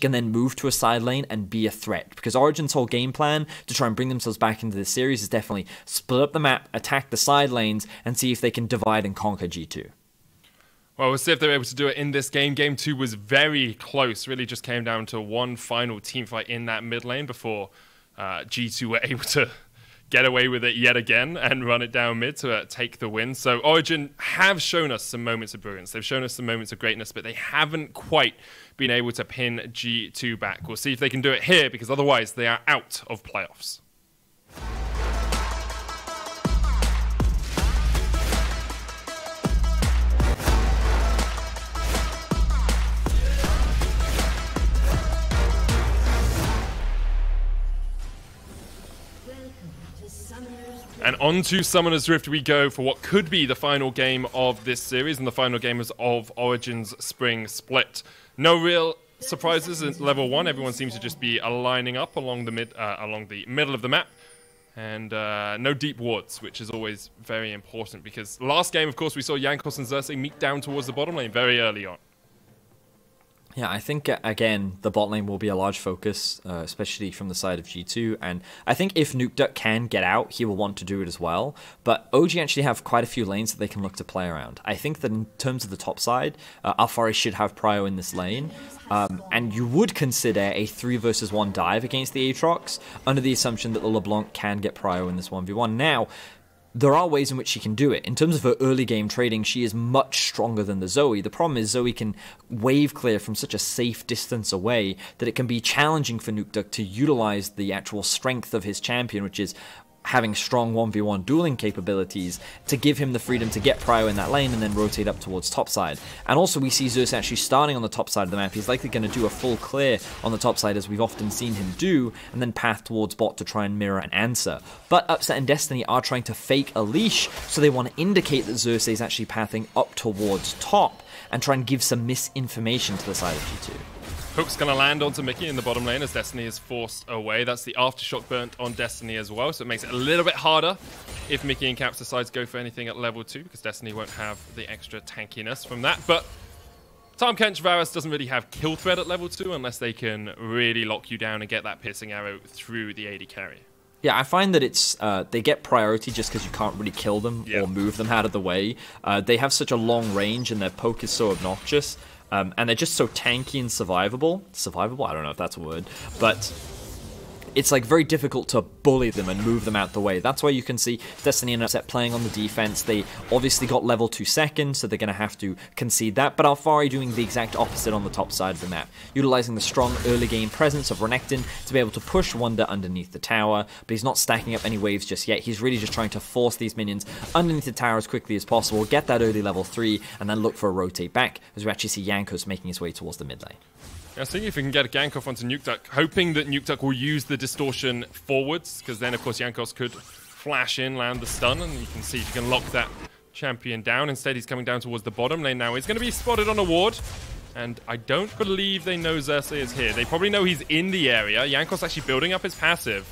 can then move to a side lane and be a threat. Because Origen's whole game plan to try and bring themselves back into this series is definitely split up the map, attack the side lanes, and see if they can divide and conquer G2. Well, we'll see if they're able to do it in this game. Game 2 was very close. Really just came down to one final team fight in that mid lane before G2 were able to get away with it yet again and run it down mid to take the win. So Origen have shown us some moments of brilliance. They've shown us some moments of greatness, but they haven't quite been able to pin G2 back. We'll see if they can do it here, because otherwise they are out of playoffs. And on to Summoner's Rift we go for what could be the final game of this series and the final game of Origen's Spring Split. No real surprises in level 1. Everyone seems to just be lining up along the middle of the map. And no deep wards, which is always very important, because last game, of course, we saw Jankos and Xerxes meet down towards the bottom lane very early on. Yeah, I think, again, the bot lane will be a large focus, especially from the side of G2, and I think if NukeDuck can get out, he will want to do it as well, but OG actually have quite a few lanes that they can look to play around. I think that in terms of the top side, Alphari should have prio in this lane, and you would consider a 3 versus 1 dive against the Aatrox, under the assumption that the LeBlanc can get prio in this 1v1. Now, there are ways in which she can do it. In terms of her early game trading, she is much stronger than the Zoe. The problem is Zoe can wave clear from such a safe distance away that it can be challenging for NukeDuck to utilize the actual strength of his champion, which is having strong 1v1 dueling capabilities, to give him the freedom to get prio in that lane and then rotate up towards top side. And also we see Zeus actually starting on the top side of the map. He's likely going to do a full clear on the top side, as we've often seen him do, and then path towards bot to try and mirror an answer. But Upset and Destiny are trying to fake a leash, so they want to indicate that Zeus is actually pathing up towards top and try and give some misinformation to the side of G2. Hook's going to land onto Mickey in the bottom lane as Destiny is forced away. That's the Aftershock burnt on Destiny as well, so it makes it a little bit harder if Mickey and Caps decide to go for anything at level 2, because Destiny won't have the extra tankiness from that. But Tahm Kench Varus doesn't really have kill threat at level 2 unless they can really lock you down and get that piercing arrow through the AD carry. Yeah, I find that it's they get priority just because you can't really kill them or move them out of the way. They have such a long range and their poke is so obnoxious. And they're just so tanky and survivable. Survivable? I don't know if that's a word. But it's like very difficult to bully them and move them out the way. That's why you can see Destiny and Upset playing on the defense. They obviously got level 2 second, so they're going to have to concede that. But Alphari doing the exact opposite on the top side of the map, utilizing the strong early game presence of Renekton to be able to push Wonder underneath the tower. But he's not stacking up any waves just yet. He's really just trying to force these minions underneath the tower as quickly as possible, get that early level 3, and then look for a rotate back, as we actually see Jankos making his way towards the mid lane. I was thinking if we can get a gank off onto NukeDuck, hoping that NukeDuck will use the distortion forwards, because then, of course, Jankos could flash in, land the stun, and you can see if you can lock that champion down. Instead, he's coming down towards the bottom lane now. He's going to be spotted on a ward, and I don't believe they know Xerxes is here. They probably know he's in the area. Jankos actually building up his passive.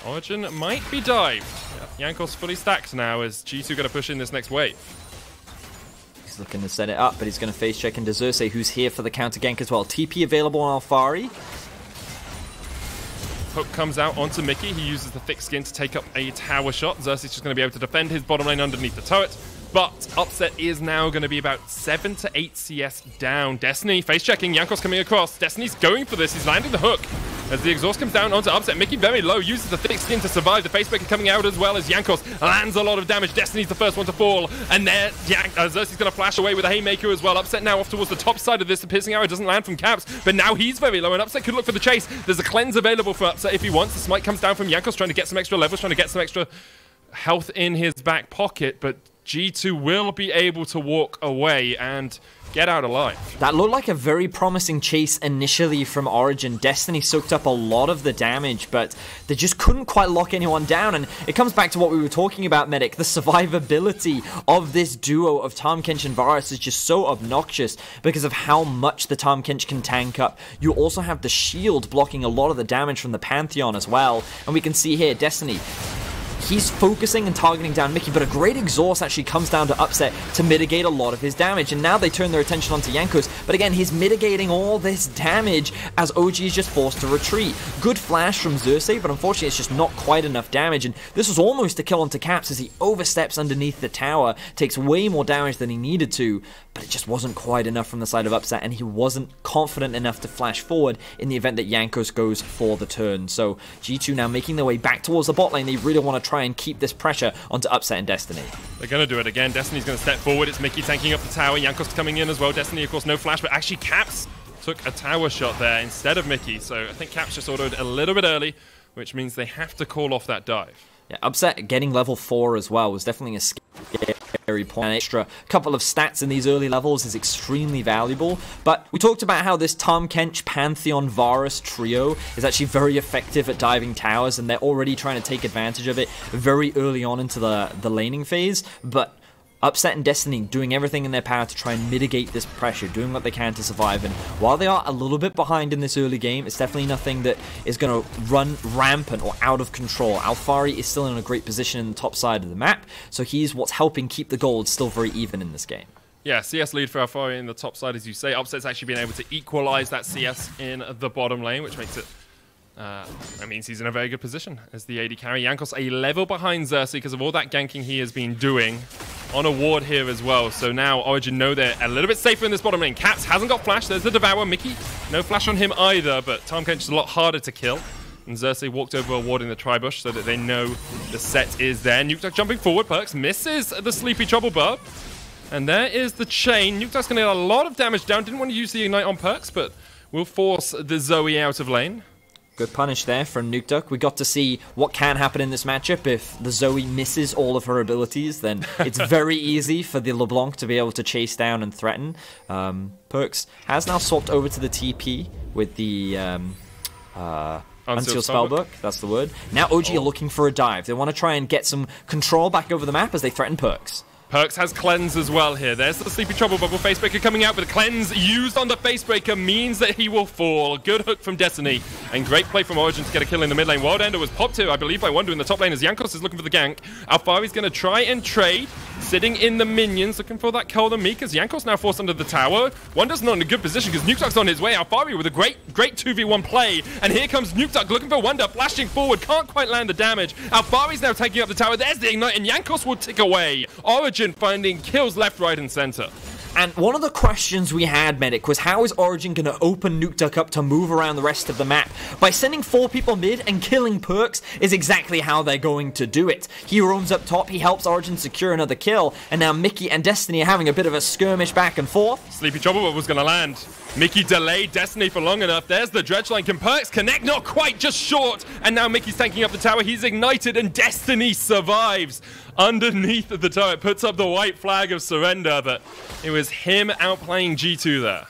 Origen might be dived. Yeah, Jankos fully stacked now as G2 going to push in this next wave. Looking to set it up, but he's going to face check into Xerxes, who's here for the counter gank as well. TP available on Alphari. Hook comes out onto Mickey. He uses the thick skin to take up a tower shot. Xerxes is just going to be able to defend his bottom lane underneath the turret. But Upset is now going to be about 7 to 8 CS down. Destiny face checking. Jankos coming across. Destiny's going for this. He's landing the hook. As the exhaust comes down onto Upset, Mickey very low, uses the thick skin to survive. The facebreaker coming out as well as Jankos lands a lot of damage. Destiny's the first one to fall. And there, Xerxes going to flash away with a haymaker as well. Upset now off towards the top side of this. The piercing arrow doesn't land from Caps, but now he's very low, and Upset could look for the chase. There's a cleanse available for Upset if he wants. The smite comes down from Jankos, trying to get some extra levels, trying to get some extra health in his back pocket, but G2 will be able to walk away and get out alive. That looked like a very promising chase initially from Origen. Destiny soaked up a lot of the damage, but they just couldn't quite lock anyone down. And it comes back to what we were talking about, Medic. The survivability of this duo of Tahm Kench and Varus is just so obnoxious because of how much the Tahm Kench can tank up. You also have the shield blocking a lot of the damage from the Pantheon as well. And we can see here, Destiny, he's focusing and targeting down Mickey, but a great exhaust actually comes down to Upset to mitigate a lot of his damage, and now they turn their attention onto Jankos, but again, he's mitigating all this damage as OG is just forced to retreat. Good flash from Xerxes, but unfortunately it's just not quite enough damage, and this was almost a kill onto Caps as he oversteps underneath the tower, takes way more damage than he needed to, but it just wasn't quite enough from the side of Upset, and he wasn't confident enough to flash forward in the event that Jankos goes for the turn. So G2 now making their way back towards the bot lane. They really want to try and keep this pressure onto Upset and Destiny. They're going to do it again. Destiny's going to step forward. It's Mickey tanking up the tower. Jankos coming in as well. Destiny, of course, no flash, but actually Caps took a tower shot there instead of Mickey. So I think Caps just autoed a little bit early, which means they have to call off that dive. Yeah, Upset getting level 4 as well was definitely a scary point. An extra couple of stats in these early levels is extremely valuable. But we talked about how this Tahm Kench, Pantheon, Varus trio is actually very effective at diving towers, and they're already trying to take advantage of it very early on into the laning phase. But Upset and Destiny doing everything in their power to try and mitigate this pressure, doing what they can to survive, and while they are a little bit behind in this early game, it's definitely nothing that is going to run rampant or out of control. Alphari is still in a great position in the top side of the map, so he's what's helping keep the gold still very even in this game. Yeah, CS lead for Alphari in the top side, as you say. Upset's actually been able to equalize that CS in the bottom lane, which makes it that means he's in a very good position as the AD carry. Jankos a level behind Xerxes because of all that ganking he has been doing on a ward here as well. So now Origen know they're a little bit safer in this bottom lane. Caps hasn't got flash. There's the Devour. Mickey, no flash on him either, but Tahm Kench is a lot harder to kill. And Xerxes walked over a ward in the Tribush so that they know the set is there. Nukeduck jumping forward. Perks misses the Sleepy Trouble Burp. And there is the chain. Nukeduck's going to get a lot of damage down. Didn't want to use the Ignite on Perks, but will force the Zoe out of lane. Good punish there from Nukeduck. We got to see what can happen in this matchup. If the Zoe misses all of her abilities, then it's very easy for the LeBlanc to be able to chase down and threaten. Perks has now swapped over to the TP with the Unsealed Spellbook. That's the word. Now OG are looking for a dive. They want to try and get some control back over the map as they threaten Perks. Perks has Cleanse as well here. There's the Sleepy Trouble Bubble. Facebreaker coming out, but Cleanse used on the Facebreaker means that he will fall. Good hook from Destiny, and great play from Origen to get a kill in the mid lane. Wild Ender was popped here, I believe, by Wonder in the top lane as Jankos is looking for the gank. Alphari's going to try and trade, sitting in the minions, looking for that Cold and Meek as Jankos now forced under the tower. Wonder's not in a good position because Nukeduck's on his way. Alphari with a great 2v1 play, and here comes Nukeduck looking for Wonder, flashing forward, can't quite land the damage. Alphari's now taking up the tower. There's the Ignite, and Jankos will tick away. Origen finding kills left, right, and center. And one of the questions we had, Medic, was how is Origen going to open Nukeduck up to move around the rest of the map? By sending 4 people mid and killing Perks is exactly how they're going to do it. He roams up top, he helps Origen secure another kill, and now Mickey and Destiny are having a bit of a skirmish back and forth. Sleepy Trouble was going to land. Mickey delayed Destiny for long enough. There's the dredge line. Can Perks connect? Not quite, just short. And now Mickey's tanking up the tower. He's ignited, and Destiny survives underneath the turret. Puts up the white flag of surrender, but it was him outplaying G2 there.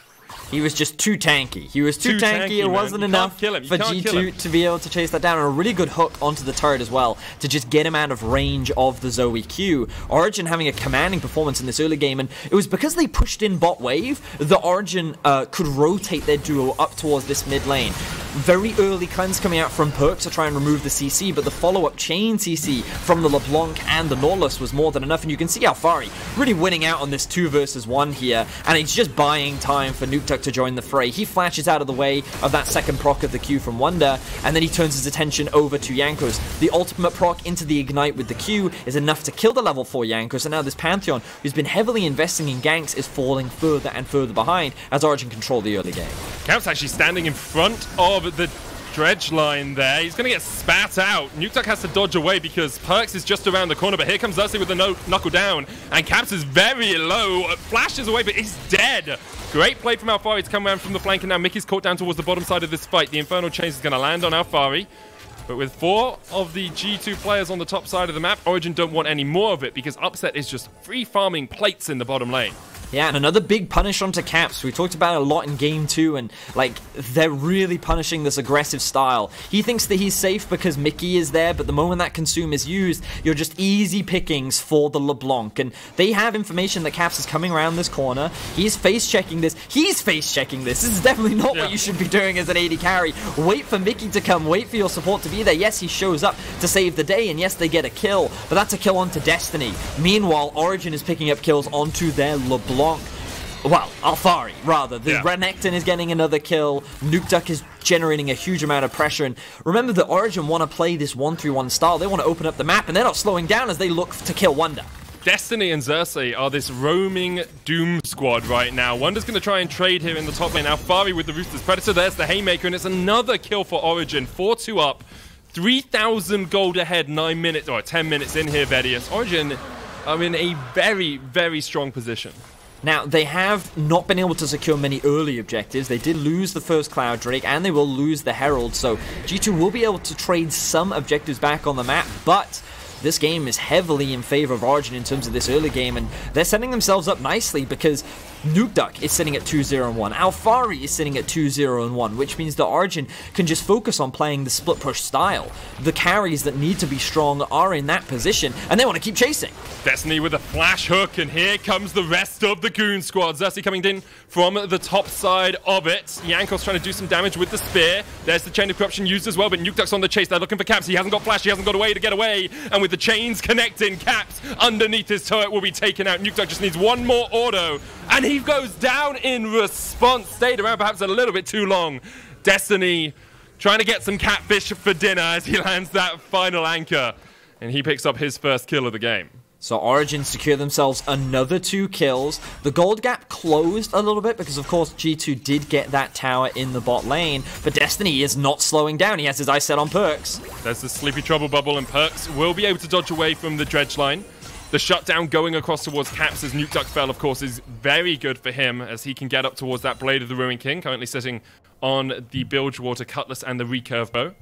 He was just too tanky. He was too tanky. It wasn't enough for G2 to be able to chase that down. And a really good hook onto the turret as well to just get him out of range of the Zoe Q. Origen having a commanding performance in this early game, and it was because they pushed in bot wave that Origen could rotate their duo up towards this mid lane. Very early cleanse coming out from Perks to try and remove the CC, but the follow-up chain CC from the LeBlanc and the Nautilus was more than enough, and you can see Alphari really winning out on this 2 versus 1 here, and he's just buying time for Nukeduck to join the fray. He flashes out of the way of that second proc of the Q from Wonder, and then he turns his attention over to Jankos. The ultimate proc into the Ignite with the Q is enough to kill the level 4 Jankos, and now this Pantheon, who's been heavily investing in ganks, is falling further and further behind as Origen control the early game. Camp's actually standing in front of the dredge line there. He's going to get spat out. Nukeduck has to dodge away because Perks is just around the corner, but here comes Xerxes with the knuckle down, and Caps is very low. Flashes away, but he's dead. Great play from Alphari to come around from the flank, and now Mickey's caught down towards the bottom side of this fight. The Infernal Chains is going to land on Alphari, but with 4 of the G2 players on the top side of the map, Origen don't want any more of it because Upset is just free farming plates in the bottom lane. Yeah, and another big punish onto Caps. We talked about it a lot in Game 2, and, like, they're really punishing this aggressive style. He thinks that he's safe because Mickey is there, but the moment that consume is used, you're just easy pickings for the LeBlanc. And they have information that Caps is coming around this corner. He's face-checking this. He's face-checking this. This is definitely not what you should be doing as an AD carry. Wait for Mickey to come. Wait for your support to be there. Yes, he shows up to save the day, and yes, they get a kill, but that's a kill onto Destiny. Meanwhile, Origen is picking up kills onto their LeBlanc. Well, Alfari, rather. The Renekton is getting another kill. Nukeduck is generating a huge amount of pressure. And remember that Origen want to play this 1-3-1 style. They want to open up the map, and they're not slowing down as they look to kill Wonder. Destiny and Xerxes are this roaming Doom squad right now. Wonder's going to try and trade here in the top lane. Alfari with the Rooster's Predator. There's the Haymaker, and it's another kill for Origen. 4-2 up. 3,000 gold ahead, 9 minutes, or 10 minutes in here, Vedius. Origen are in a very, very strong position. Now, they have not been able to secure many early objectives. They did lose the first Cloud Drake, and they will lose the Herald, so G2 will be able to trade some objectives back on the map, but this game is heavily in favor of Origen in terms of this early game, and they're setting themselves up nicely because Nukeduck is sitting at 2-0-1. Alfari is sitting at 2-0-1, which means that Origen can just focus on playing the split push style. The carries that need to be strong are in that position, and they want to keep chasing. Destiny with a flash hook, and here comes the rest of the Goon squad. Xerxes coming in from the top side of it. Jankos trying to do some damage with the spear. There's the Chain of Corruption used as well, but Nukeduck's on the chase. They're looking for Caps. He hasn't got flash. He hasn't got a way to get away. And with the chains connecting, Caps underneath his turret will be taken out. Nukeduck just needs one more auto, and he goes down in response. Stayed around perhaps a little bit too long. Destiny trying to get some catfish for dinner as he lands that final anchor, and he picks up his first kill of the game. So Origen secure themselves another 2 kills. The gold gap closed a little bit because, of course, G2 did get that tower in the bot lane, but Destiny is not slowing down. He has his eyes set on Perks. There's the Sleepy Trouble bubble, and Perks will be able to dodge away from the dredge line. The shutdown going across towards Caps as Nukeduck fell, of course, is very good for him as he can get up towards that Blade of the Ruin King, currently sitting on the Bilgewater Cutlass and the recurve bow.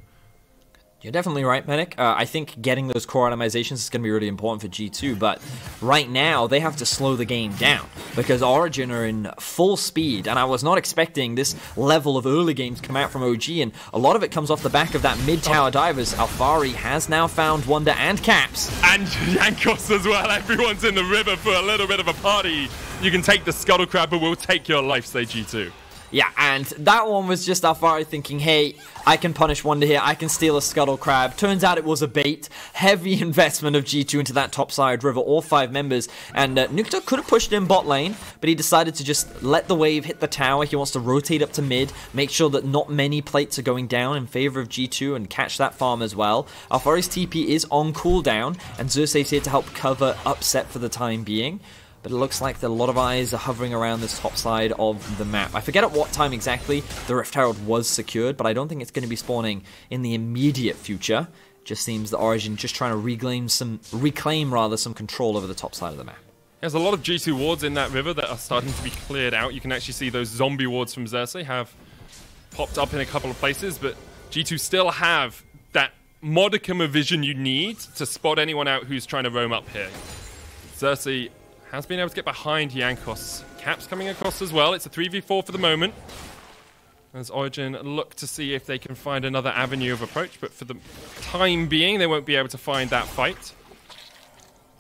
You're definitely right, Medic. I think getting those core itemizations is going to be really important for G2, but right now they have to slow the game down because Origen are in full speed, and I was not expecting this level of early games to come out from OG, and a lot of it comes off the back of that mid-tower divers. Alfari has now found Wonder and Caps. And Jankos as well. Everyone's in the river for a little bit of a party. You can take the Scuttle Crab, but we'll take your life, say G2. Yeah, and that one was just Alfari thinking, hey, I can punish Wonder here, I can steal a Scuttle Crab. Turns out it was a bait. Heavy investment of G2 into that topside river, all 5 members. And Nukeduck could have pushed in bot lane, but he decided to just let the wave hit the tower. He wants to rotate up to mid, make sure that not many plates are going down in favor of G2 and catch that farm as well. Alfari's TP is on cooldown, and Xerxes here to help cover upset for the time being. But it looks like that a lot of eyes are hovering around this top side of the map. I forget at what time exactly the Rift Herald was secured, but I don't think it's going to be spawning in the immediate future. Just seems that Origen just trying to reclaim some control over the top side of the map. There's a lot of G2 wards in that river that are starting to be cleared out. You can actually see those zombie wards from Xerxes have popped up in a couple of places, but G2 still have that modicum of vision you need to spot anyone out who's trying to roam up here. Xerxes has been able to get behind Jankos. Caps coming across as well. It's a 3v4 for the moment, as Origen look to see if they can find another avenue of approach, but for the time being, they won't be able to find that fight.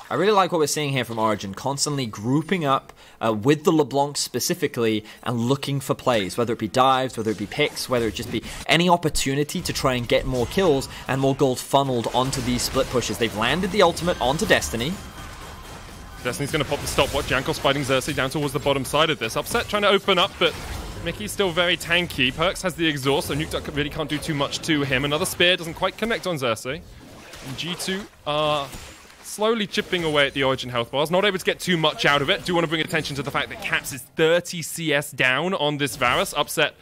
I really like what we're seeing here from Origen, constantly grouping up with the LeBlanc specifically and looking for plays, whether it be dives, whether it be picks, whether it just be any opportunity to try and get more kills and more gold funneled onto these split pushes. They've landed the ultimate onto Destiny. Destiny's going to pop the stopwatch. Jankos fighting Xerxes down towards the bottom side of this. Upset trying to open up, but Mickey's still very tanky. Perks has the exhaust, so Nukeduck really can't do too much to him. Another spear doesn't quite connect on Xerxes. And G2 are slowly chipping away at the Origen health bars. Not able to get too much out of it. Do want to bring attention to the fact that Caps is 30 CS down on this Varus. Upset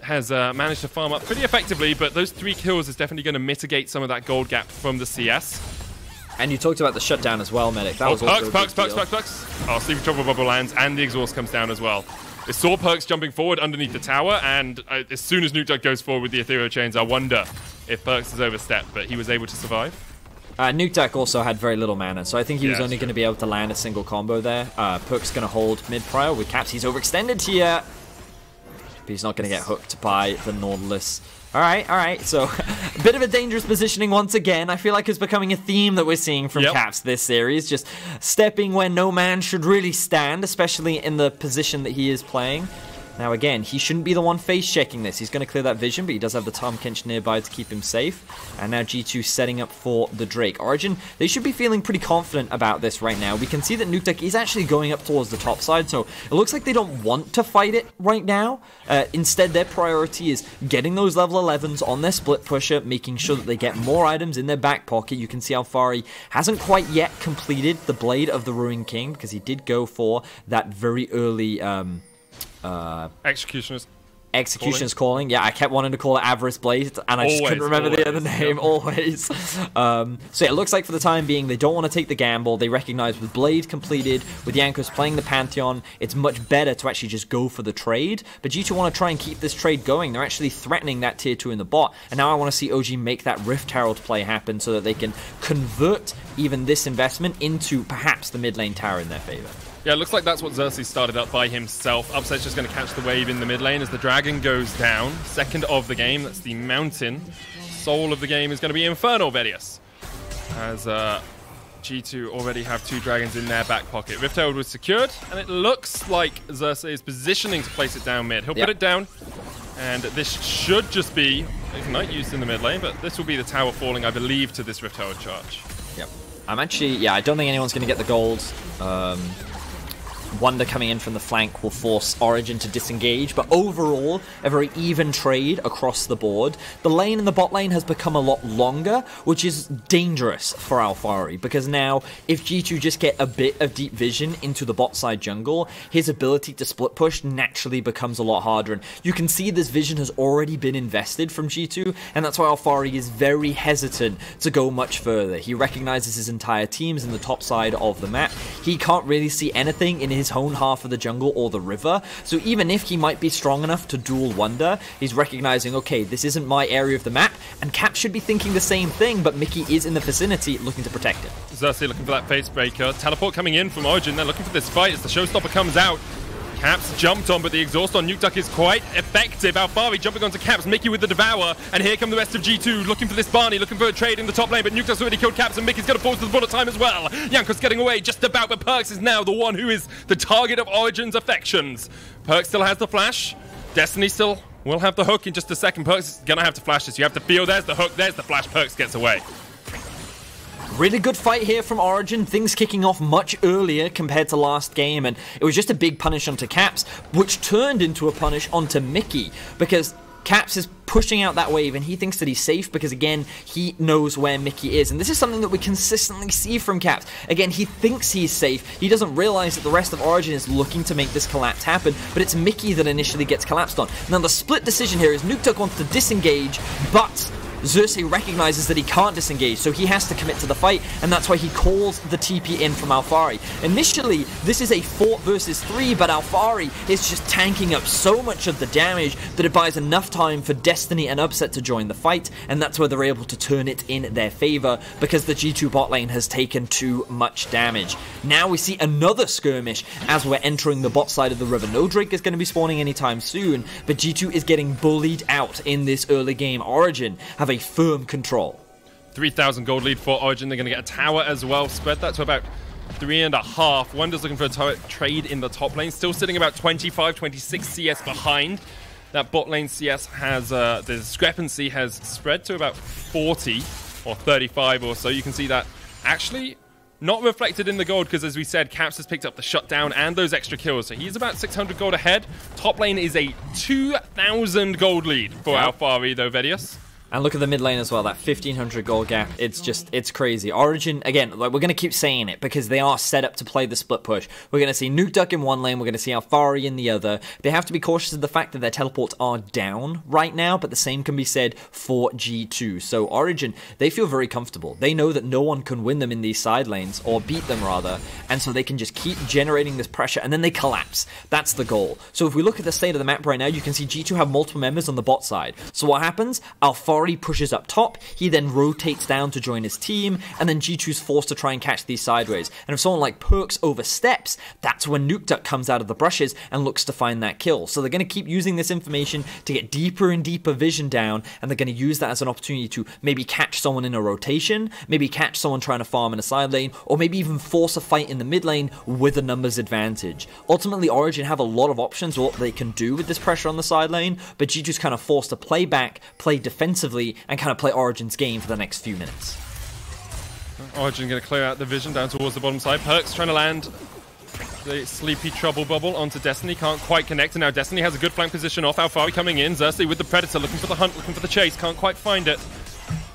has managed to farm up pretty effectively, but those 3 kills is definitely going to mitigate some of that gold gap from the CS. And you talked about the shutdown as well, Medic. That was also Perks. Oh, Sleepy Trouble Bubble lands, and the exhaust comes down as well. It saw Perks jumping forward underneath the tower, and as soon as Nukeduck goes forward with the Ethereal Chains, I wonder if Perks has overstepped, but he was able to survive. Nuke also had very little mana, so I think he was only going to be able to land a single combo there. Perk's going to hold mid prior with Caps. He's overextended here, but he's not going to get hooked by the Nautilus. Alright, so a bit of a dangerous positioning once again. I feel like it's becoming a theme that we're seeing from Caps this series, just stepping where no man should really stand, especially in the position that he is playing. Now again, he shouldn't be the one face checking this. He's going to clear that vision, but he does have the Tahm Kench nearby to keep him safe. And now G2 setting up for the Drake. Origen, they should be feeling pretty confident about this right now. We can see that Nuke is actually going up towards the top side, so it looks like they don't want to fight it right now. Instead, their priority is getting those level 11s on their split pusher, making sure that they get more items in their back pocket. You can see Alphari hasn't quite yet completed the Blade of the Ruined King, because he did go for that very early... Executioner's calling. Yeah, I kept wanting to call it Avarice Blade, and I just couldn't remember the other name. Always. So yeah, it looks like for the time being, they don't want to take the gamble. They recognize with Blade completed, with Jankos playing the Pantheon, it's much better to actually just go for the trade. But G2 want to try and keep this trade going. They're actually threatening that tier 2 in the bot, and now I want to see OG make that Rift Herald play happen so that they can convert even this investment into perhaps the mid lane tower in their favor. Yeah, it looks like that's what Xerxes started up by himself. Upset's just going to catch the wave in the mid lane as the Dragon goes down. Second of the game, that's the Mountain. Soul of the game is going to be Infernal Vedius. As G2 already have 2 Dragons in their back pocket. Rift Herald was secured, and it looks like Xerxes is positioning to place it down mid. He'll put it down, and this should just be Ignite used in the mid lane, but this will be the tower falling, I believe, to this Rift Herald charge. Yep. I'm actually, I don't think anyone's going to get the gold. Wonder coming in from the flank will force Origen to disengage, but overall, a very even trade across the board. The lane in the bot lane has become a lot longer, which is dangerous for Alphari, because now, if G2 just get a bit of deep vision into the bot side jungle, his ability to split push naturally becomes a lot harder, and you can see this vision has already been invested from G2, and that's why Alphari is very hesitant to go much further. He recognizes his entire team's in the top side of the map. He can't really see anything in his own half of the jungle or the river, so even if he might be strong enough to dual Wonder, he's recognizing, okay, this isn't my area of the map, and Cap should be thinking the same thing, but Mickey is in the vicinity looking to protect him. Xerxes looking for that face breaker. Teleport coming in from Origen. They're looking for this fight as the showstopper comes out. Caps jumped on, but the exhaust on Nuke is quite effective. Alphari jumping onto Caps, Mickey with the Devour, and here come the rest of G2 looking for this Barney, looking for a trade in the top lane, but Nuke already killed Caps, and Mickey's going to fall to the bullet time as well. Jankos getting away just about, but Perks is now the one who is the target of Origen's affections. Perks still has the flash. Destiny still will have the hook in just a second. Perks is going to have to flash this. You have to feel there's the hook, there's the flash. Perks gets away. Really good fight here from Origen, things kicking off much earlier compared to last game, and it was just a big punish onto Caps, which turned into a punish onto Mickey, because Caps is pushing out that wave, and he thinks that he's safe because, again, he knows where Mickey is. And this is something that we consistently see from Caps. Again, he thinks he's safe. He doesn't realize that the rest of Origen is looking to make this collapse happen, but it's Mickey that initially gets collapsed on. Now, the split decision here is Nuke wants to disengage, but Xerxes recognizes that he can't disengage, so he has to commit to the fight, and that's why he calls the TP in from Alphari. Initially, this is a 4 versus 3, but Alphari is just tanking up so much of the damage that it buys enough time for Destiny and Upset to join the fight, and that's where they're able to turn it in their favor, because the G2 bot lane has taken too much damage. Now we see another skirmish as we're entering the bot side of the river. No Drake is going to be spawning anytime soon, but G2 is getting bullied out in this early game. Origen have a firm control. 3,000 gold lead for Origen. They're going to get a tower as well. Spread that to about 3.5. Wonder's looking for a trade in the top lane. Still sitting about 25, 26 CS behind. That bot lane CS has, the discrepancy has spread to about 40 or 35 or so. You can see that actually not reflected in the gold because, as we said, Caps has picked up the shutdown and those extra kills. So he's about 600 gold ahead. Top lane is a 2,000 gold lead for Alphari, though, Vedius. And look at the mid lane as well, that 1,500 gold gap. It's crazy. Origen, again, like, we're going to keep saying it because they are set up to play the split push. We're going to see Nuke in one lane, we're going to see Alphari in the other. They have to be cautious of the fact that their teleports are down right now, but the same can be said for G2. So Origen, they feel very comfortable. They know that no one can win them in these side lanes, or beat them rather, and so they can just keep generating this pressure, and then they collapse. That's the goal. So if we look at the state of the map right now, you can see G2 have multiple members on the bot side. So what happens? Alphari Alfari pushes up top, he then rotates down to join his team, and then G2's forced to try and catch these sideways. And if someone like Perks oversteps, that's when Nukeduck comes out of the brushes and looks to find that kill. So they're going to keep using this information to get deeper and deeper vision down, and they're going to use that as an opportunity to maybe catch someone in a rotation, maybe catch someone trying to farm in a side lane, or maybe even force a fight in the mid lane with a numbers advantage. Ultimately, Origen have a lot of options what they can do with this pressure on the side lane, but G2's kind of forced to play back, play defensively, and kind of play Origen's game for the next few minutes. Origen going to clear out the vision down towards the bottom side. Perks trying to land the sleepy trouble bubble onto Destiny, can't quite connect, and now Destiny has a good flank position off. Alfari coming in, Xerxes with the Predator, looking for the hunt, looking for the chase, can't quite find it.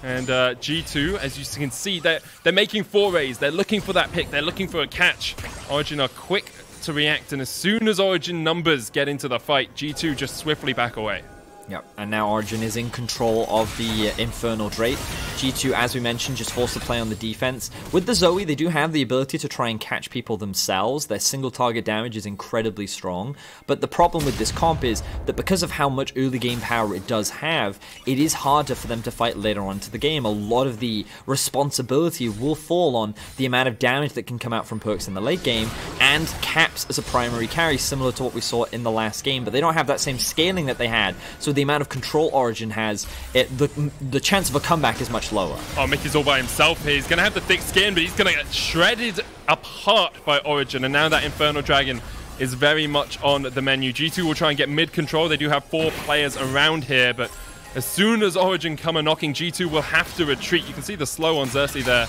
And G2, as you can see, they're making forays, they're looking for that pick, they're looking for a catch. Origen are quick to react, and as soon as Origen numbers get into the fight, G2 just swiftly back away. Yep, and now Origen is in control of the Infernal Drake. G2, as we mentioned, just forced to play on the defense. With the Zoe, they do have the ability to try and catch people themselves. Their single target damage is incredibly strong. But the problem with this comp is that because of how much early game power it does have, it is harder for them to fight later on into the game. A lot of the responsibility will fall on the amount of damage that can come out from Perks in the late game, and Caps as a primary carry, similar to what we saw in the last game. But they don't have that same scaling that they had, so the amount of control Origen has, the chance of a comeback is much lower. Oh, Mickey's all by himself here. He's going to have the thick skin, but he's going to get shredded apart by Origen. And now that Infernal Dragon is very much on the menu. G2 will try and get mid control. They do have 4 players around here, but as soon as Origen come a knocking, G2 will have to retreat. You can see the slow on Xerxes there,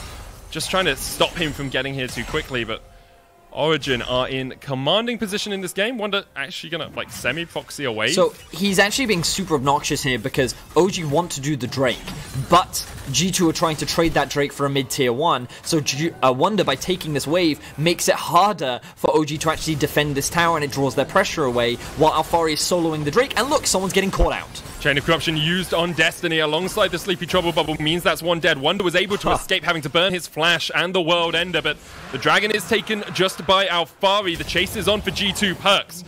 just trying to stop him from getting here too quickly, but Origen are in commanding position in this game. Wonder actually gonna like semi-proxy away. So he's actually being super obnoxious here because OG want to do the Drake, but G2 are trying to trade that Drake for a mid-tier 1. So Wonder, by taking this wave, makes it harder for OG to actually defend this tower, and it draws their pressure away while Alfari is soloing the Drake. And look, someone's getting caught out. Chain of Corruption used on Destiny alongside the Sleepy Trouble Bubble means that's one dead. Wonder was able to escape having to burn his flash and the World Ender, but the Dragon is taken just by Alfari. The chase is on for G2. Perks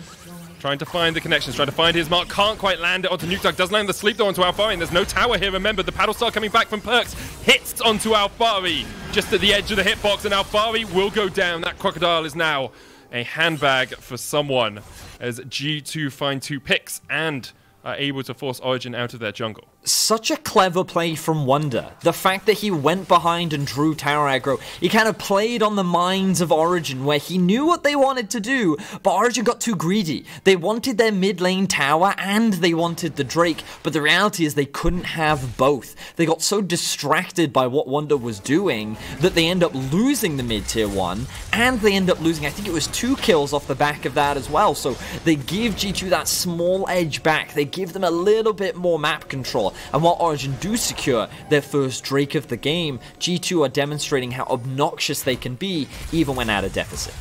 trying to find the connections, trying to find his mark, can't quite land it onto Nukeduck, does land the sleep though onto Alfari, and there's no tower here. Remember, the Paddle Star coming back from Perks hits onto Alfari just at the edge of the hitbox, and Alfari will go down. That Crocodile is now a handbag for someone as G2 find 2 picks and are able to force Origen out of their jungle. Such a clever play from Wonder. The fact that he went behind and drew tower aggro, he kind of played on the minds of Origen, where he knew what they wanted to do, but Origen got too greedy. They wanted their mid lane tower and they wanted the Drake, but the reality is they couldn't have both. They got so distracted by what Wonder was doing that they end up losing the mid tier 1, and they end up losing, I think it was 2 kills off the back of that as well. So they give G2 that small edge back. They give them a little bit more map control. And while Origen do secure their first Drake of the game, G2 are demonstrating how obnoxious they can be even when at a deficit.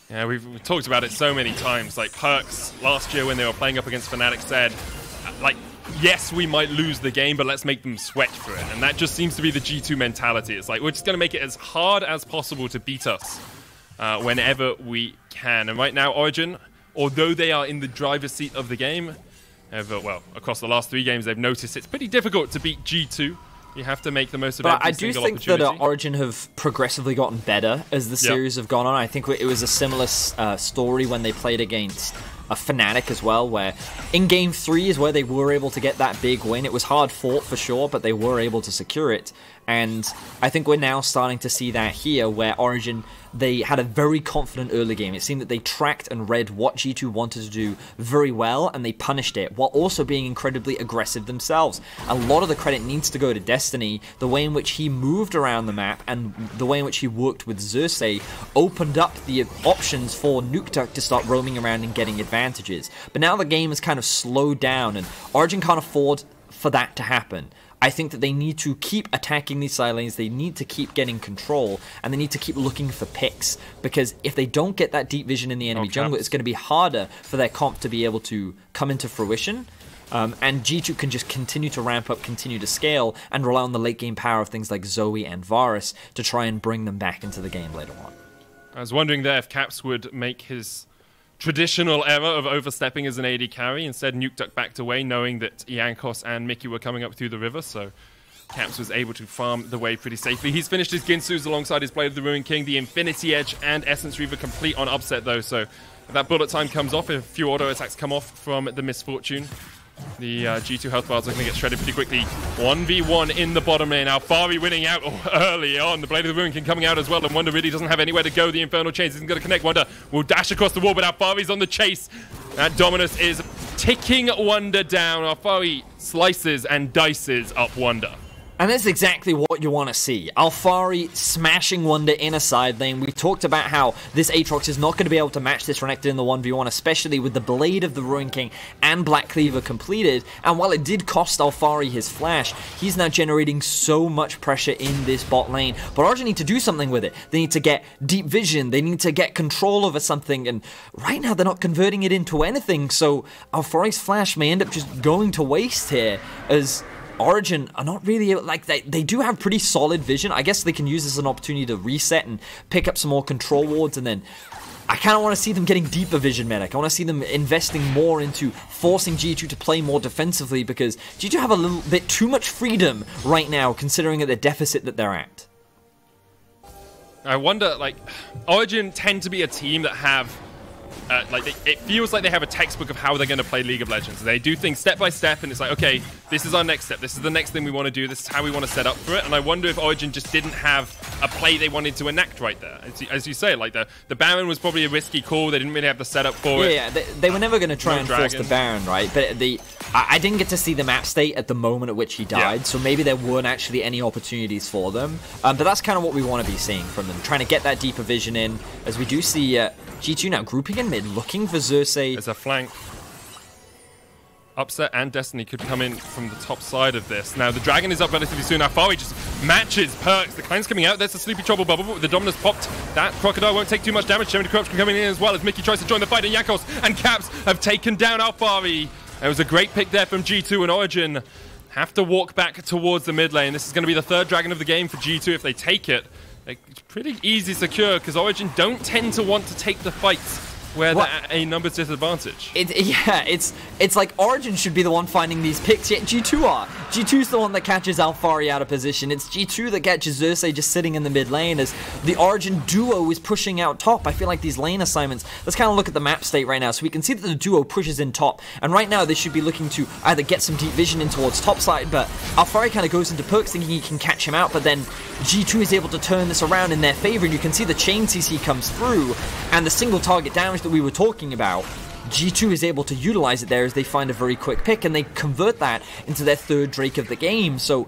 Yeah, we've talked about it so many times. Like Perks last year when they were playing up against Fnatic said, like, yes, we might lose the game, but let's make them sweat for it. And that just seems to be the G2 mentality. It's like, we're just going to make it as hard as possible to beat us whenever we can. And right now, Origen, although they are in the driver's seat of the game, well, across the last 3 games, they've noticed it's pretty difficult to beat G2. You have to make the most of every single opportunity. But I do think that Origen have progressively gotten better as the series have gone on. I think it was a similar story when they played against a Fnatic as well, where in Game 3 is where they were able to get that big win. It was hard fought for sure, but they were able to secure it. And I think we're now starting to see that here, where Origen, they had a very confident early game. It seemed that they tracked and read what G2 wanted to do very well, and they punished it, while also being incredibly aggressive themselves. A lot of the credit needs to go to Destiny. The way in which he moved around the map, and the way in which he worked with Xerxes, opened up the options for Nukeduck to start roaming around and getting advantages. But now the game is kind of slowed down, and Origen can't afford for that to happen. I think that they need to keep attacking these side lanes, they need to keep getting control, and they need to keep looking for picks, because if they don't get that deep vision in the enemy jungle, it's going to be harder for their comp to be able to come into fruition. And G2 can just continue to ramp up, continue to scale, and rely on the late game power of things like Zoe and Varus to try and bring them back into the game later on. I was wondering there if Caps would make his traditional error of overstepping as an AD carry. Instead, Nukeduck backed away, knowing that Jankos and Mickey were coming up through the river, so Caps was able to farm the wave pretty safely. He's finished his Ginsus alongside his Blade of the Ruined King, the Infinity Edge and Essence Reaver complete on upset though, so if that bullet time comes off, if a few auto attacks come off from the Misfortune, the G2 health bars are going to get shredded pretty quickly. 1v1 in the bottom lane. Alfari winning out early on. The Blade of the Ruined King coming out as well, and Wonder really doesn't have anywhere to go. The Infernal Chains isn't going to connect. Wonder will dash across the wall, but Alfari's on the chase. That Dominus is ticking Wonder down. Alfari slices and dices up Wonder. And that's exactly what you want to see. Alfari smashing Wonder in a side lane. We talked about how this Aatrox is not going to be able to match this Renekton in the 1v1, especially with the Blade of the Ruined King and Black Cleaver completed. And while it did cost Alfari his flash, he's now generating so much pressure in this bot lane. But Origen need to do something with it. They need to get deep vision. They need to get control over something. And right now, they're not converting it into anything. So Alfari's flash may end up just going to waste here, as Origen are not really, like, they do have pretty solid vision. I guess they can use this as an opportunity to reset and pick up some more control wards, and then I kind of want to see them getting deeper vision medic. I want to see them investing more into forcing G2 to play more defensively, because G2 have a little bit too much freedom right now, considering the deficit that they're at. I wonder, like, Origen tend to be a team that have it feels like they have a textbook of how they're going to play League of Legends. They do things step by step, and it's like, okay, this is our next step. This is the next thing we want to do. This is how we want to set up for it. And I wonder if Origen just didn't have a play they wanted to enact right there. As you say, like the Baron was probably a risky call. They didn't really have the setup for it. Yeah, they were never going to try and force the Baron, right? But I didn't get to see the map state at the moment at which he died, so maybe there weren't actually any opportunities for them. But that's kind of what we want to be seeing from them, trying to get that deeper vision in, as we do see G2 now grouping in mid, looking for Xerxes. There's a flank. Upset and Destiny could come in from the top side of this. Now, the Dragon is up relatively soon. Alfari just matches Perks. The Clan's coming out. There's a Sleepy Trouble bubble, but the Dominus popped. That Crocodile won't take too much damage. Jeremy Corruption coming in as well as Mickey tries to join the fight, and Jankos and Caps have taken down Alfari. It was a great pick there from G2, and Origen have to walk back towards the mid lane. This is going to be the third Dragon of the game for G2 if they take it. It's pretty easy secure, because Origen don't tend to want to take the fights where they're at a numbers disadvantage. It's like Origen should be the one finding these picks, yet G2 are. G2's the one that catches Alfari out of position. It's G2 that catches Xerxes just sitting in the mid lane as the Origen duo is pushing out top. I feel like these lane assignments, let's kind of look at the map state right now. So we can see that the duo pushes in top, and right now they should be looking to either get some deep vision in towards top side, but Alfari kind of goes into Perks thinking he can catch him out, but then G2 is able to turn this around in their favor, and you can see the chain CC comes through, and the single target damage that we were talking about, G2 is able to utilize it there as they find a very quick pick, and they convert that into their third Drake of the game. So,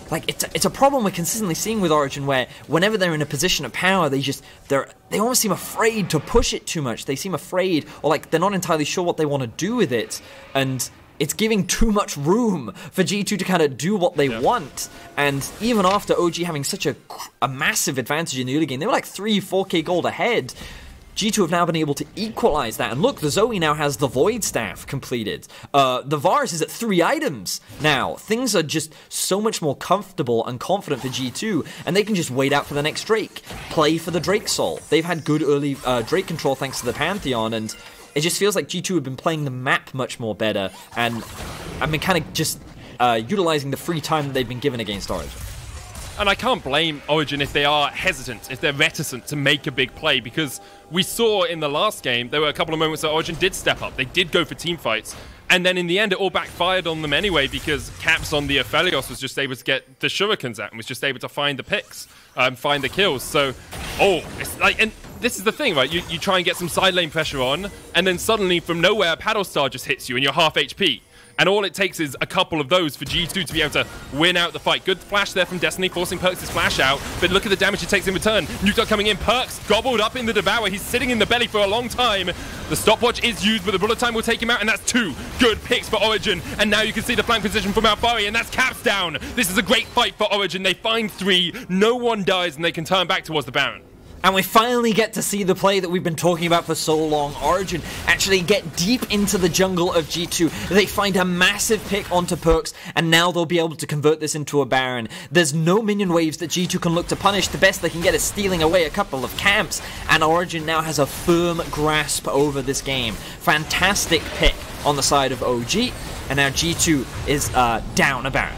like, it's a problem we're consistently seeing with Origen, where whenever they're in a position of power, they almost seem afraid to push it too much. They seem afraid, or like they're not entirely sure what they want to do with it, and it's giving too much room for G2 to kind of do what they want. And even after OG having such a massive advantage in the early game, they were like 4K gold ahead. G2 have now been able to equalize that. And look, the Zoe now has the Void Staff completed. The Varus is at 3 items now. Things are just so much more comfortable and confident for G2, and they can just wait out for the next Drake. Play for the Drake Soul. They've had good early Drake control thanks to the Pantheon, and it just feels like G2 have been playing the map much more better, and I've been kind of just utilizing the free time that they've been given against Origen. And I can't blame Origen if they are hesitant, if they're reticent to make a big play, because we saw in the last game, there were a couple of moments that Origen did step up. They did go for team fights. And then in the end, it all backfired on them anyway, because Caps on the Aphelios was just able to get the shurikens out and was just able to find the picks, find the kills. So, it's like, and this is the thing, right? You try and get some side lane pressure on, and then suddenly from nowhere, a paddle star just hits you and you're half HP. And all it takes is a couple of those for G2 to be able to win out the fight. Good flash there from Destiny, forcing Perks' flash out. But look at the damage he takes in return. Nukeduck coming in. Perks gobbled up in the Devour. He's sitting in the belly for a long time. The stopwatch is used, but the bullet time will take him out. And that's 2 good picks for Origen. And now you can see the flank position from Alfari. And that's Caps down. This is a great fight for Origen. They find 3. No one dies, and they can turn back towards the Baron. And we finally get to see the play that we've been talking about for so long. Origen actually get deep into the jungle of G2. They find a massive pick onto Perks, and now they'll be able to convert this into a Baron. There's no minion waves that G2 can look to punish. The best they can get is stealing away a couple of camps, and Origen now has a firm grasp over this game. Fantastic pick on the side of OG, and now G2 is down a Baron.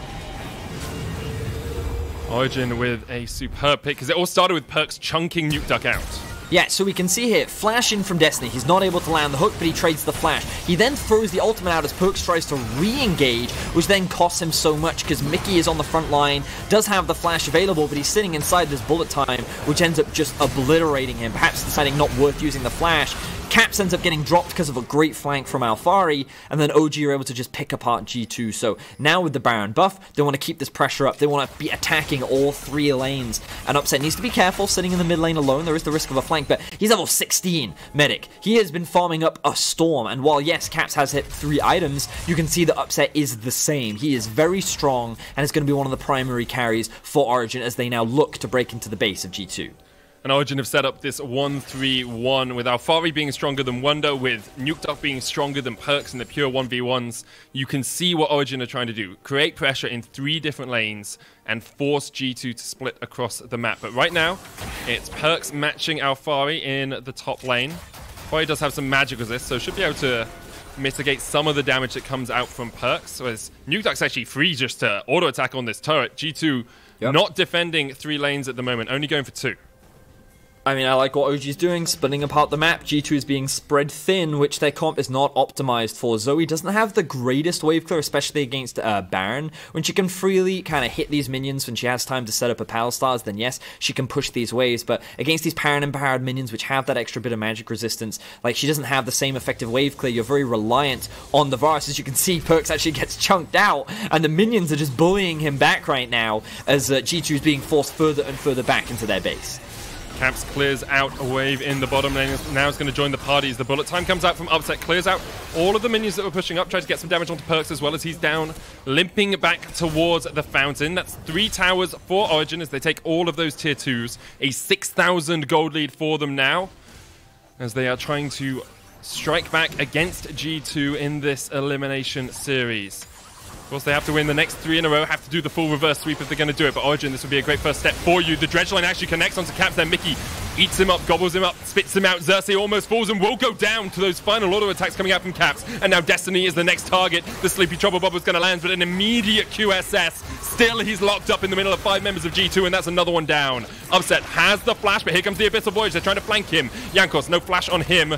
Origen with a superb pick, because it all started with Perks chunking Nukeduck out. Yeah, so we can see here, flash in from Destiny. He's not able to land the hook, but he trades the flash. He then throws the ultimate out as Perks tries to re-engage, which then costs him so much because Mickey is on the front line, does have the flash available, but he's sitting inside this bullet time, which ends up just obliterating him, perhaps deciding not worth using the flash. Caps ends up getting dropped because of a great flank from Alfari, and then OG are able to just pick apart G2. So now with the Baron buff, they want to keep this pressure up. They want to be attacking all 3 lanes. And Upset needs to be careful sitting in the mid lane alone. There is the risk of a flank, but he's level 16 medic. He has been farming up a storm, and while yes, Caps has hit 3 items, you can see the Upset is the same. He is very strong, and is going to be one of the primary carries for Origen as they now look to break into the base of G2. And Origen have set up this 1-3-1 with Alfari being stronger than Wonder, with Nukeduck being stronger than Perks in the pure 1v1s. You can see what Origen are trying to do. Create pressure in 3 different lanes and force G2 to split across the map. But right now, it's Perks matching Alfari in the top lane. Alfari does have some magic resist, so should be able to mitigate some of the damage that comes out from Perks. So as Nukeduck's actually free just to auto-attack on this turret. G2 not defending 3 lanes at the moment, only going for 2. I mean, I like what OG's doing, splitting apart the map. G2 is being spread thin, which their comp is not optimized for. Zoe doesn't have the greatest wave clear, especially against Baron. When she can freely kind of hit these minions when she has time to set up her Pal Stars, then yes, she can push these waves. But against these Baron-empowered minions, which have that extra bit of magic resistance, like she doesn't have the same effective wave clear. You're very reliant on the Varus. As you can see, Perks actually gets chunked out, and the minions are just bullying him back right now as G2 is being forced further and further back into their base. Caps clears out a wave in the bottom lane. Now it's going to join the party as the bullet time comes out from Upset. Clears out all of the minions that were pushing up. Tries to get some damage onto Perks as well as he's down, limping back towards the fountain. That's 3 towers for Origen as they take all of those tier 2s. A 6,000 gold lead for them now as they are trying to strike back against G2 in this elimination series. Of course, they have to win the next 3 in a row, have to do the full reverse sweep if they're going to do it. But Origen, this would be a great first step for you. The dredge line actually connects onto Caps there. Mickey eats him up, gobbles him up, spits him out. Xerxes almost falls and will go down to those final auto attacks coming out from Caps. And now Destiny is the next target. The Sleepy Trouble Bob was going to land, but an immediate QSS. Still, he's locked up in the middle of 5 members of G2, and that's another one down. Upset has the flash, but here comes the Abyssal Voyage. They're trying to flank him. Jankos, no flash on him.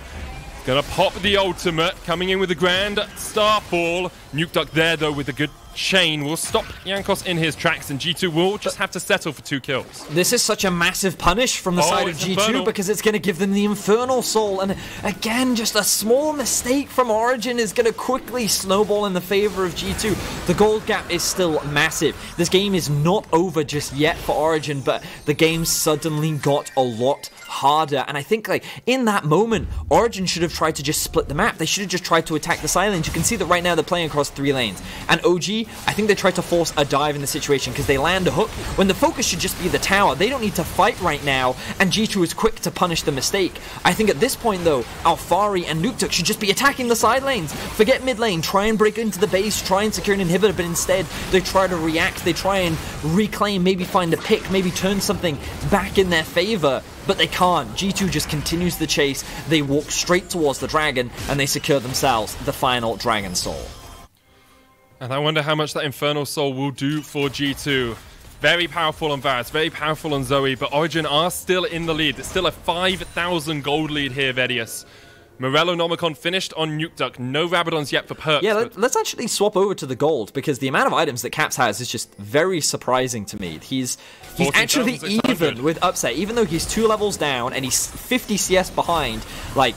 Gonna pop the ultimate, coming in with the Grand Starfall. Nukeduck there, though, with a good chain will stop Jankos in his tracks, and G2 will just have to settle for 2 kills. This is such a massive punish from the side of G2 Infernal, because it's going to give them the Infernal Soul, and again, just a small mistake from Origen is going to quickly snowball in the favor of G2. The gold gap is still massive. This game is not over just yet for Origen, but the game suddenly got a lot harder, and I think like in that moment Origen should have tried to just split the map. They should have just tried to attack the side lanes. You can see that right now they're playing across 3 lanes, and OG, I think they tried to force a dive in the situation because they land a hook when the focus should just be the tower. They don't need to fight right now, and G2 is quick to punish the mistake. I think at this point though, Alfari and Nukeduck should just be attacking the side lanes. Forget mid lane, try and break into the base, try and secure an inhibitor, but instead they try to react, they try and reclaim, maybe find a pick, maybe turn something back in their favor. But they can't. G2 just continues the chase. They walk straight towards the dragon, and they secure themselves the final Dragon Soul. And I wonder how much that Infernal Soul will do for G2. Very powerful on Varus, very powerful on Zoe, but Origen are still in the lead. It's still a 5,000 gold lead here, Vedius. Morello Nomicon finished on Nukeduck. No Rabadons yet for Perks. Yeah, let's actually swap over to the gold, because the amount of items that Caps has is just very surprising to me. He's actually even with Upset, even though he's 2 levels down and he's 50 CS behind. Like,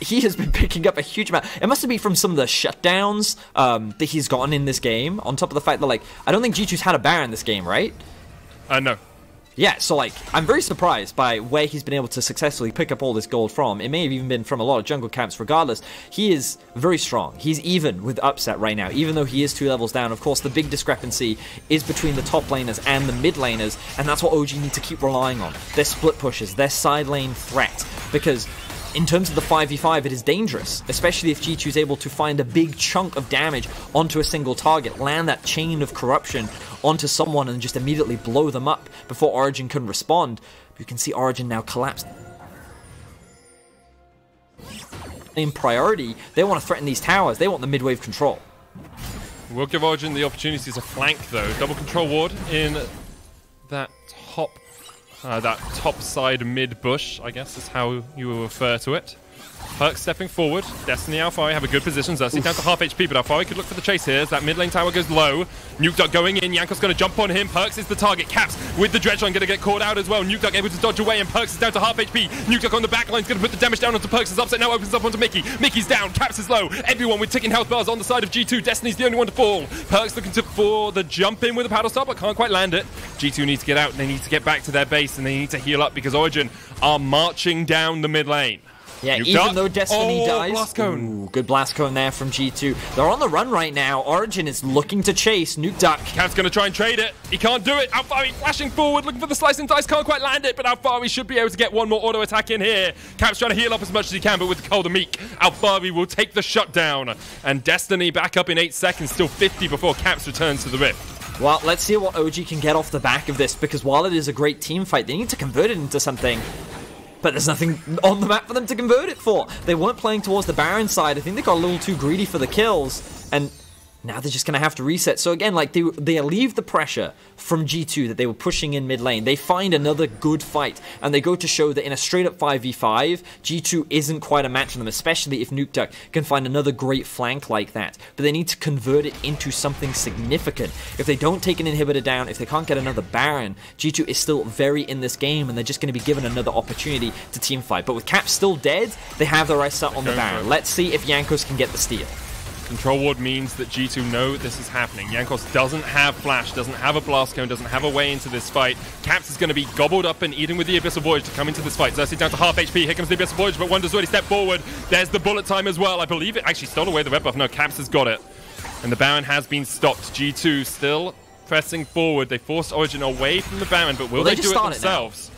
he has been picking up a huge amount. It must be from some of the shutdowns that he's gotten in this game, on top of the fact that, like, I don't think G2's had a Baron this game, right? No. Yeah, so like, I'm very surprised by where he's been able to successfully pick up all this gold from. It may have even been from a lot of jungle camps regardless. He is very strong. He's even with Upset right now, even though he is 2 levels down. Of course, the big discrepancy is between the top laners and the mid laners, and that's what OG need to keep relying on. Their split pushes, their side lane threat, because in terms of the 5v5, it is dangerous, especially if G2 is able to find a big chunk of damage onto a single target, land that chain of corruption onto someone and just immediately blow them up before Origen can respond. You can see Origen now collapse. In priority, they want to threaten these towers. They want the mid-wave control. We'll give Origen the opportunity to flank, though. Double control ward in that top side mid bush, I guess is how you will refer to it. Perks stepping forward. Destiny Alfari have a good position. Xerxes down to half HP, but Alfari could look for the chase here as that mid lane tower goes low. Nuke Duck going in. Jankos going to jump on him. Perks is the target. Caps with the Dredge line going to get caught out as well. Nuke Duck able to dodge away, and Perks is down to half HP. Nuke Duck on the back line is going to put the damage down onto Perks. His Upset now opens up onto Mickey. Mickey's down. Caps is low. Everyone with ticking health bars on the side of G2. Destiny's the only one to fall. Perks looking for the jump in with a paddle stop, but can't quite land it. G2 needs to get out. They need to get back to their base, and they need to heal up because Origen are marching down the mid lane. Yeah, even though Destiny dies. Blast cone. Ooh, good blast cone there from G2. They're on the run right now. Origen is looking to chase Nuke Duck. Cap's going to try and trade it. He can't do it. Alfari flashing forward, looking for the slice and dice. Can't quite land it, but Alfari should be able to get one more auto attack in here. Cap's trying to heal up as much as he can, but with the Cold and Meek, Alfari will take the shutdown. And Destiny back up in 8 seconds, still 50 before Caps returns to the Rift. Well, let's see what OG can get off the back of this, because while it is a great team fight, they need to convert it into something. But there's nothing on the map for them to convert it for. They weren't playing towards the Baron side. I think they got a little too greedy for the kills. And now they're just going to have to reset. So again, like they relieve the pressure from G2 that they were pushing in mid lane. They find another good fight. And they go to show that in a straight up 5v5, G2 isn't quite a match for them, especially if Nuke Duck can find another great flank like that. But they need to convert it into something significant. If they don't take an inhibitor down, if they can't get another Baron, G2 is still very in this game, and they're just going to be given another opportunity to team fight. But with Cap still dead, they have their eyes set on the Baron. Let's see if Jankos can get the steal. Control ward means that G2 know this is happening. Jankos doesn't have flash, doesn't have a blast cone, doesn't have a way into this fight. Caps is going to be gobbled up and eaten with the Abyssal Voyage to come into this fight. Xerxes down to half HP. Here comes the Abyssal Voyage, but Wonder's already stepped forward. There's the bullet time as well. I believe it actually stole away the red buff. No, Caps has got it. And the Baron has been stopped. G2 still pressing forward. They forced Origen away from the Baron, but will they do it themselves?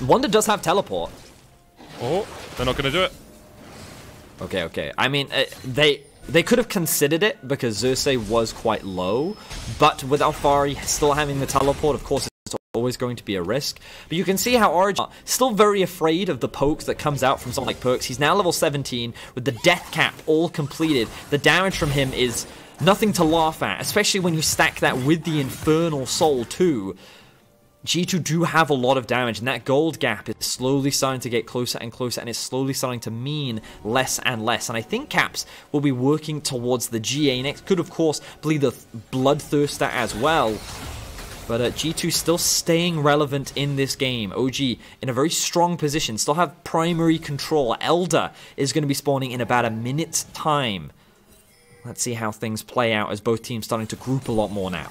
Wonder does have teleport. Oh, they're not going to do it. Okay. I mean, They could have considered it because Xerxes was quite low, but with Alfari still having the teleport, of course, it's always going to be a risk. But you can see how Origen still very afraid of the pokes that comes out from someone like Perks. He's now level 17 with the death cap all completed. The damage from him is nothing to laugh at, especially when you stack that with the Infernal Soul too. G2 do have a lot of damage, and that gold gap is slowly starting to get closer and closer, and it's slowly starting to mean less and less. And I think Caps will be working towards the GA next. Could, of course, be the Bloodthirster as well. But G2 still staying relevant in this game. OG in a very strong position, still have primary control. Elder is going to be spawning in about a minute's time. Let's see how things play out as both teams starting to group a lot more now.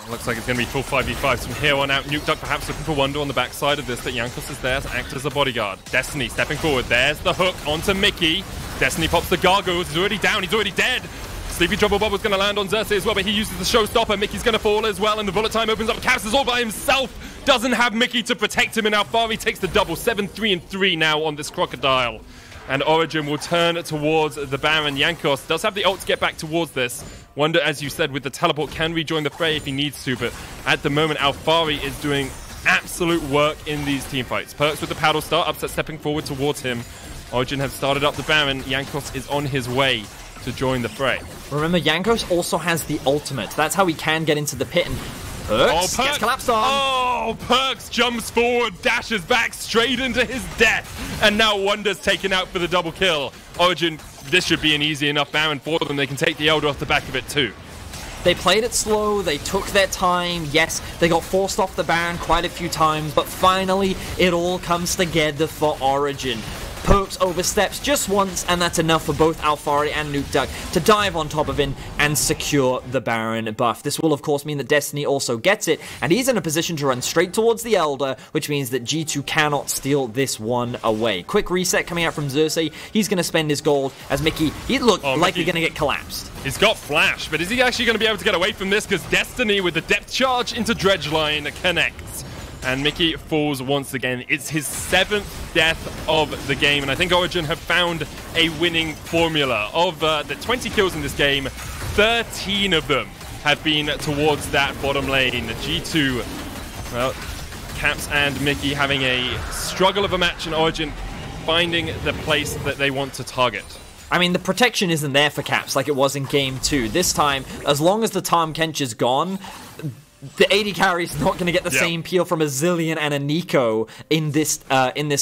Looks like it's going to be full 5v5s from here on out. Nuke Duck perhaps looking for Wonder on the backside of this, but Jankos is there to act as a bodyguard. Destiny stepping forward. There's the hook onto Mickey. Destiny pops the gargoyles. He's already down. He's already dead. Sleepy Trouble Bubble's going to land on Xerxes as well, but he uses the showstopper. Mickey's going to fall as well, and the bullet time opens up. Caps is all by himself. Doesn't have Mickey to protect him, and Alfari takes the double. 7-3-3 now on this Crocodile. And Origen will turn towards the Baron. Jankos does have the ult to get back towards this. Wonder, as you said, with the teleport, can rejoin the fray if he needs to, but at the moment, Alfari is doing absolute work in these teamfights. Perks with the paddle start, Upset stepping forward towards him. Origen has started up the Baron. Jankos is on his way to join the fray. Remember, Jankos also has the ultimate. That's how he can get into the pit, and Perks gets collapsed on. Oh, Perks jumps forward, dashes back straight into his death. And now Wonder's taken out for the double kill. Origen, this should be an easy enough Baron for them. They can take the Elder off the back of it too. They played it slow, they took their time. Yes, they got forced off the Baron quite a few times, but finally it all comes together for Origen. Perks oversteps just once, and that's enough for both Alphari and NukeDuck to dive on top of him and secure the Baron buff. This will, of course, mean that Destiny also gets it, and he's in a position to run straight towards the Elder, which means that G2 cannot steal this one away. Quick reset coming out from Xerxes. He's going to spend his gold as Mickey, he looked like he's going to get collapsed. He's got Flash, but is he actually going to be able to get away from this? Because Destiny with the depth charge into Dredgeline connects. And Mickey falls once again. It's his 7th death of the game, and I think Origen have found a winning formula. Of the 20 kills in this game, 13 of them have been towards that bottom lane. G2, well, Caps and Mickey having a struggle of a match, and Origen finding the place that they want to target. I mean, the protection isn't there for Caps like it was in Game 2. This time, as long as the Tahm Kench is gone, the AD carry is not going to get the same peel from a Zillion and a Nico in this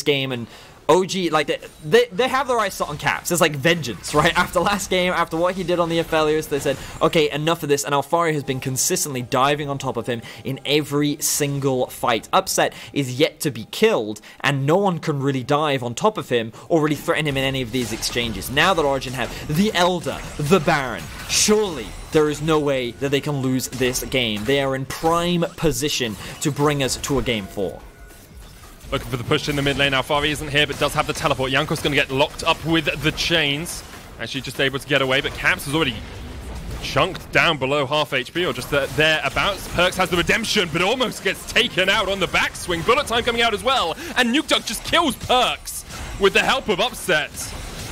game, and OG, like, they have their eyes set on Caps. It's like vengeance, right? After last game, after what he did on the Aphelios, they said, okay, enough of this, and Alphari has been consistently diving on top of him in every single fight. Upset is yet to be killed, and no one can really dive on top of him or really threaten him in any of these exchanges. Now that Origen have the Elder, the Baron, surely there is no way that they can lose this game. They are in prime position to bring us to a Game 4. Looking for the push in the mid lane. Alphari isn't here, but does have the teleport. Yanko's going to get locked up with the chains. Actually just able to get away, but Caps has already chunked down below half HP, or just thereabouts. Perks has the redemption, but almost gets taken out on the backswing. Bullet time coming out as well, and NukeDuck just kills Perks with the help of Upset.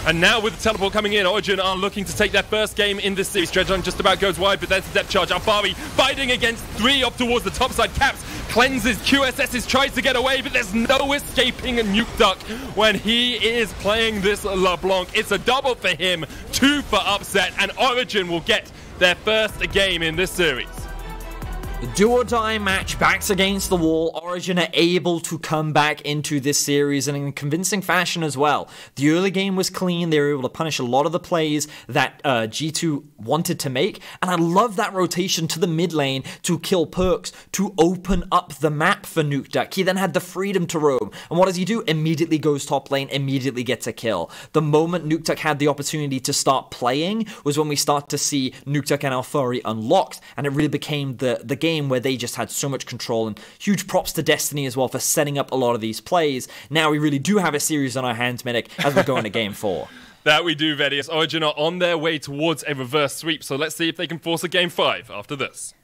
And now with the teleport coming in, Origen are looking to take their first game in this series. Dredgeline just about goes wide, but there's the depth charge. Alphari fighting against 3 up towards the top side. Caps cleanses, QSS's tries to get away, but there's no escaping NukeDuck when he is playing this LeBlanc. It's a double for him, 2 for Upset, and Origen will get their first game in this series. The do-or-die match, backs against the wall. Origen are able to come back into this series, and in a convincing fashion as well. The early game was clean. They were able to punish a lot of the plays that G2 wanted to make, and I love that rotation to the mid lane to kill Perks, to open up the map for NukeDuck. He then had the freedom to roam, and what does he do? Immediately goes top lane, immediately gets a kill. The moment NukeDuck had the opportunity to start playing was when we start to see NukeDuck and Alphari unlocked, and it really became the game where they just had so much control, and huge props to Destiny as well for setting up a lot of these plays. Now we really do have a series on our hands, Medic, as we go into Game 4. That we do, Vedius. Origen are on their way towards a reverse sweep, so let's see if they can force a Game 5 after this.